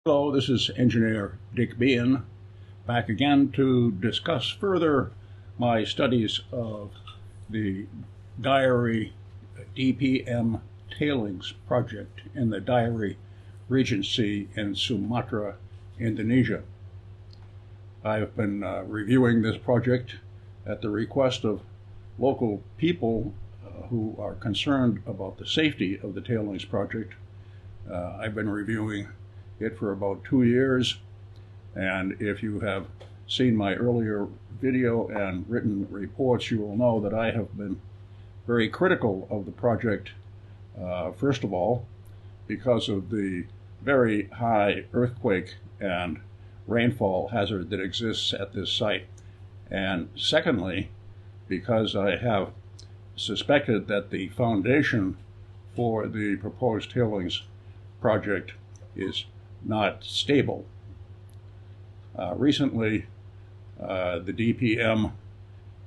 Hello, this is Engineer Dick Meehan, back again to discuss further my studies of the Diary DPM tailings project in the Diary Regency in Sumatra, Indonesia. I've been reviewing this project at the request of local people who are concerned about the safety of the tailings project. I've been reviewing it for about 2 years, and if you have seen my earlier video and written reports, you will know that I have been very critical of the project, first of all, because of the very high earthquake and rainfall hazard that exists at this site, and secondly, because I have suspected that the foundation for the proposed tailings project is not stable. Recently, the DPM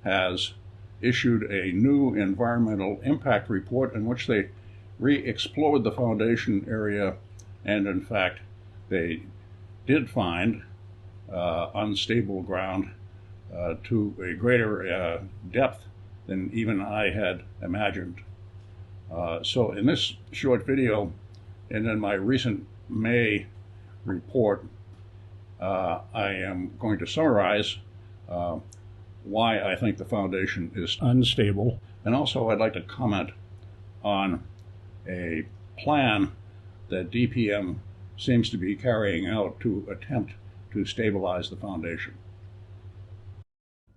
has issued a new environmental impact report in which they re-explored the foundation area, and in fact, they did find unstable ground to a greater depth than even I had imagined. So in this short video, and in my recent May report, I am going to summarize why I think the foundation is unstable, and also I'd like to comment on a plan that DPM seems to be carrying out to attempt to stabilize the foundation.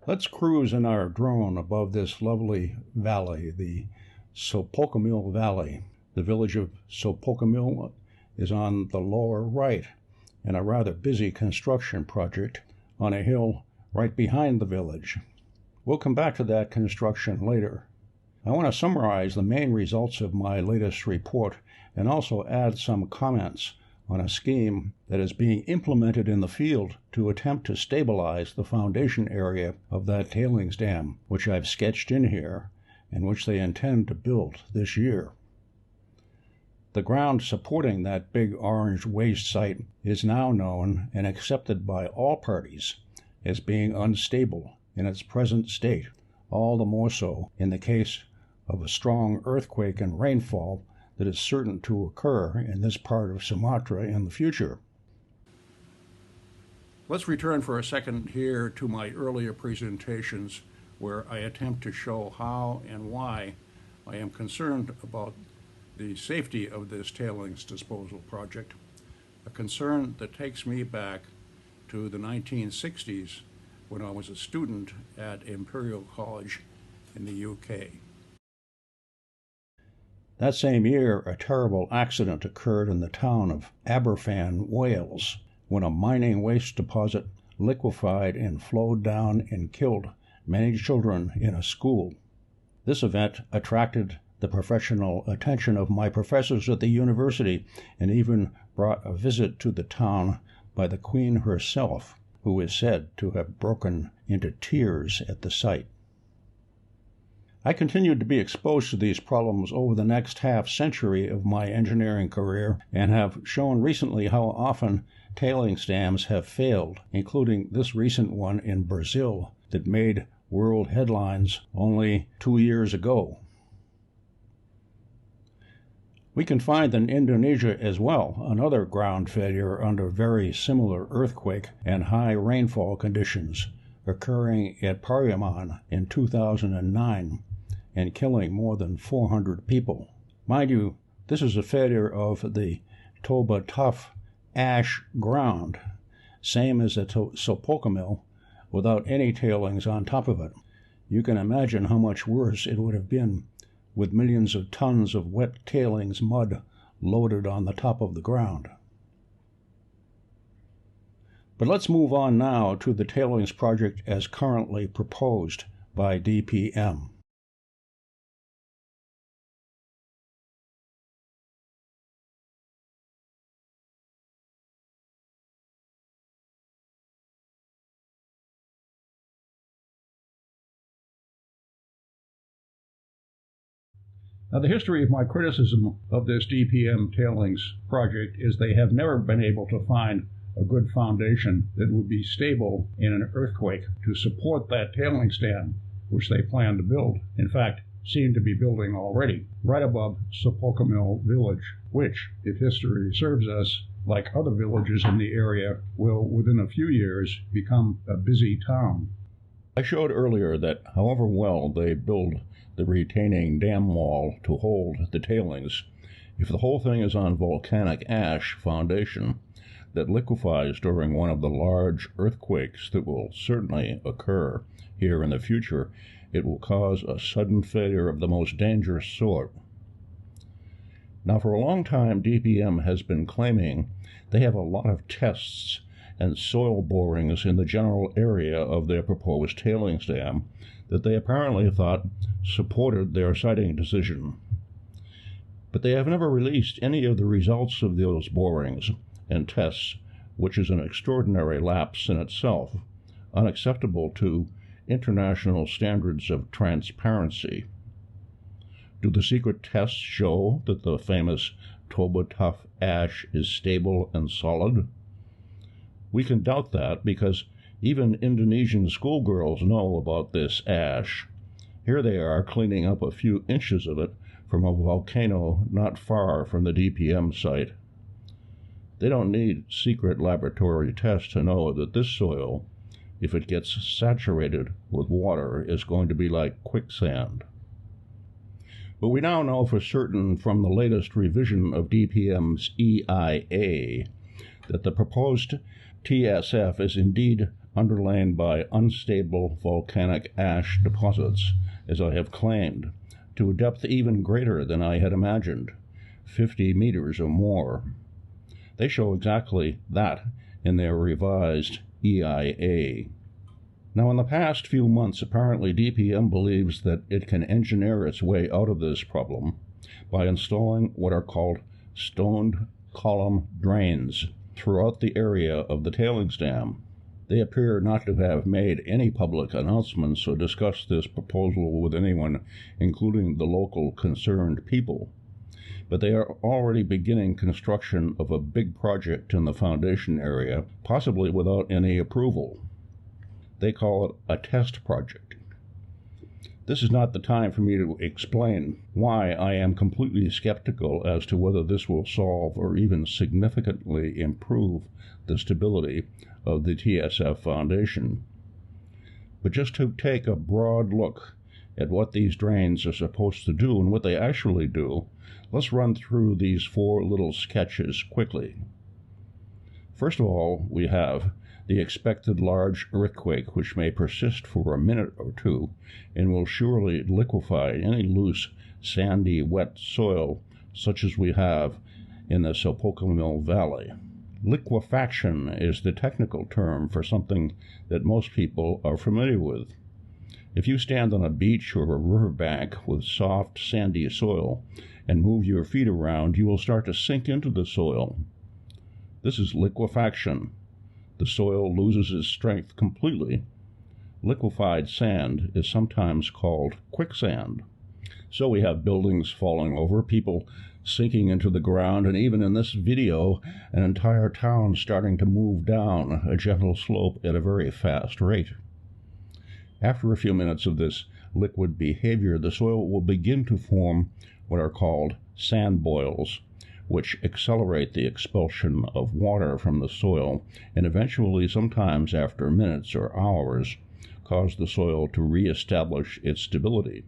Let's cruise in our drone above this lovely valley, the Sopocomil Valley. The village of Sopocomil is on the lower right, and a rather busy construction project on a hill right behind the village. We'll come back to that construction later. I want to summarize the main results of my latest report and also add some comments on a scheme that is being implemented in the field to attempt to stabilize the foundation area of that tailings dam, which I've sketched in here and which they intend to build this year. The ground supporting that big orange waste site is now known and accepted by all parties as being unstable in its present state, all the more so in the case of a strong earthquake and rainfall that is certain to occur in this part of Sumatra in the future. Let's return for a second here to my earlier presentations where I attempt to show how and why I am concerned about the safety of this tailings disposal project, a concern that takes me back to the 1960s when I was a student at Imperial College in the UK. That same year, a terrible accident occurred in the town of Aberfan, Wales, when a mining waste deposit liquefied and flowed down and killed many children in a school. This event attracted the professional attention of my professors at the university and even brought a visit to the town by the Queen herself, who is said to have broken into tears at the sight. I continued to be exposed to these problems over the next half-century of my engineering career and have shown recently how often tailings dams have failed, including this recent one in Brazil that made world headlines only 2 years ago. We can find in Indonesia as well another ground failure under very similar earthquake and high rainfall conditions occurring at Pariaman in 2009 and killing more than 400 people. Mind you, this is a failure of the Toba Tough ash ground, same as at Sopocomil, without any tailings on top of it. You can imagine how much worse it would have been with millions of tons of wet tailings mud loaded on the top of the ground. But let's move on now to the tailings project as currently proposed by DPM. Now, the history of my criticism of this DPM tailings project is they have never been able to find a good foundation that would be stable in an earthquake to support that tailings dam, which they plan to build. In fact, seem to be building already, right above Sepulchre Village, which, if history serves us, like other villages in the area, will, within a few years, become a busy town. I showed earlier that however well they build the retaining dam wall to hold the tailings, if the whole thing is on volcanic ash foundation that liquefies during one of the large earthquakes that will certainly occur here in the future, it will cause a sudden failure of the most dangerous sort. Now, for a long time, DPM has been claiming they have a lot of tests and soil borings in the general area of their proposed tailings dam that they apparently thought supported their siting decision. But they have never released any of the results of those borings and tests, which is an extraordinary lapse in itself, unacceptable to international standards of transparency. Do the secret tests show that the famous Toba Tough ash is stable and solid? We can doubt that because even Indonesian schoolgirls know about this ash. Here they are cleaning up a few inches of it from a volcano not far from the DPM site. They don't need secret laboratory tests to know that this soil, if it gets saturated with water, is going to be like quicksand. But we now know for certain from the latest revision of DPM's EIA that the proposed TSF is indeed underlain by unstable volcanic ash deposits, as I have claimed, to a depth even greater than I had imagined, 50 meters or more. They show exactly that in their revised EIA. Now, in the past few months, apparently DPM believes that it can engineer its way out of this problem by installing what are called stoned column drains throughout the area of the tailings dam. They appear not to have made any public announcements or discussed this proposal with anyone, including the local concerned people. But they are already beginning construction of a big project in the foundation area, possibly without any approval. They call it a test project. This is not the time for me to explain why I am completely skeptical as to whether this will solve or even significantly improve the stability of the TSF foundation. But just to take a broad look at what these drains are supposed to do and what they actually do, let's run through these 4 little sketches quickly. First of all, we have the expected large earthquake, which may persist for a minute or two and will surely liquefy any loose, sandy, wet soil such as we have in the Sepulchre Valley. Liquefaction is the technical term for something that most people are familiar with. If you stand on a beach or a riverbank with soft, sandy soil and move your feet around, you will start to sink into the soil. This is liquefaction. The soil loses its strength completely. Liquefied sand is sometimes called quicksand. So we have buildings falling over, people sinking into the ground, and even in this video, an entire town starting to move down a gentle slope at a very fast rate. After a few minutes of this liquid behavior, the soil will begin to form what are called sand boils, which accelerate the expulsion of water from the soil and eventually, sometimes after minutes or hours, cause the soil to reestablish its stability.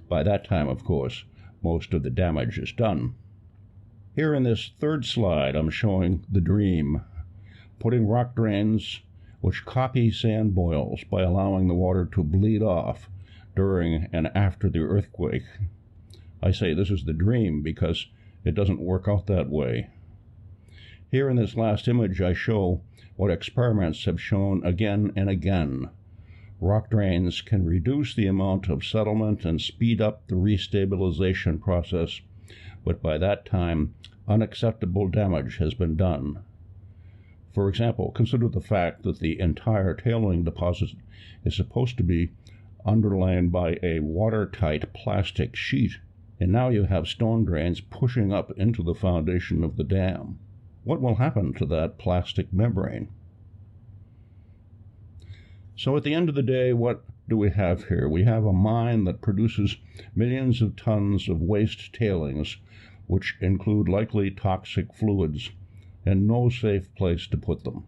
By that time, of course, most of the damage is done. Here in this third slide, I'm showing the dream, putting rock drains which copy sand boils by allowing the water to bleed off during and after the earthquake. I say this is the dream because it doesn't work out that way. Here in this last image, I show what experiments have shown again and again. Rock drains can reduce the amount of settlement and speed up the restabilization process, but by that time, unacceptable damage has been done. For example, consider the fact that the entire tailing deposit is supposed to be underlain by a watertight plastic sheet. and now you have stone drains pushing up into the foundation of the dam. What will happen to that plastic membrane? So at the end of the day, what do we have here? We have a mine that produces millions of tons of waste tailings, which include likely toxic fluids, and no safe place to put them.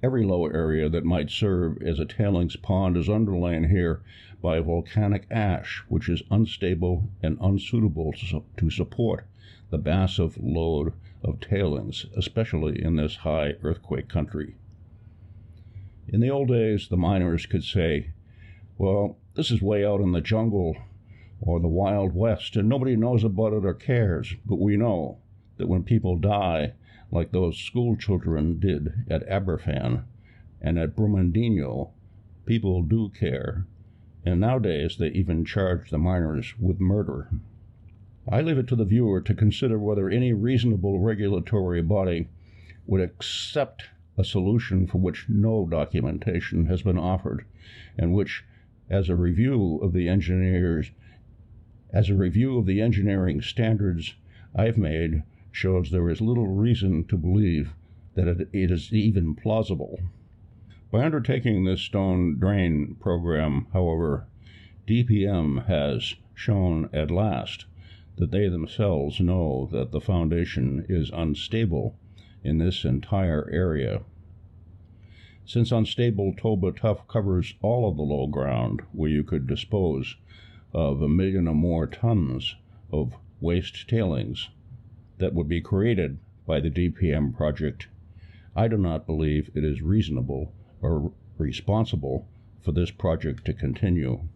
Every low area that might serve as a tailings pond is underlain here by volcanic ash, which is unstable and unsuitable to support the massive load of tailings, especially in this high earthquake country. In the old days, the miners could say, well, this is way out in the jungle or the Wild West, and nobody knows about it or cares, but we know that when people die, like those school children did at Aberfan and at Brumadinho, people do care, and nowadays they even charge the miners with murder. I leave it to the viewer to consider whether any reasonable regulatory body would accept a solution for which no documentation has been offered, and which, as a review of the engineering standards I've made, shows there is little reason to believe that it is even plausible. By undertaking this stone drain program, however, DPM has shown at last that they themselves know that the foundation is unstable in this entire area. Since unstable Toba tuff covers all of the low ground where you could dispose of 1 million or more tons of waste tailings that would be created by the DPM project, I do not believe it is reasonable or responsible for this project to continue.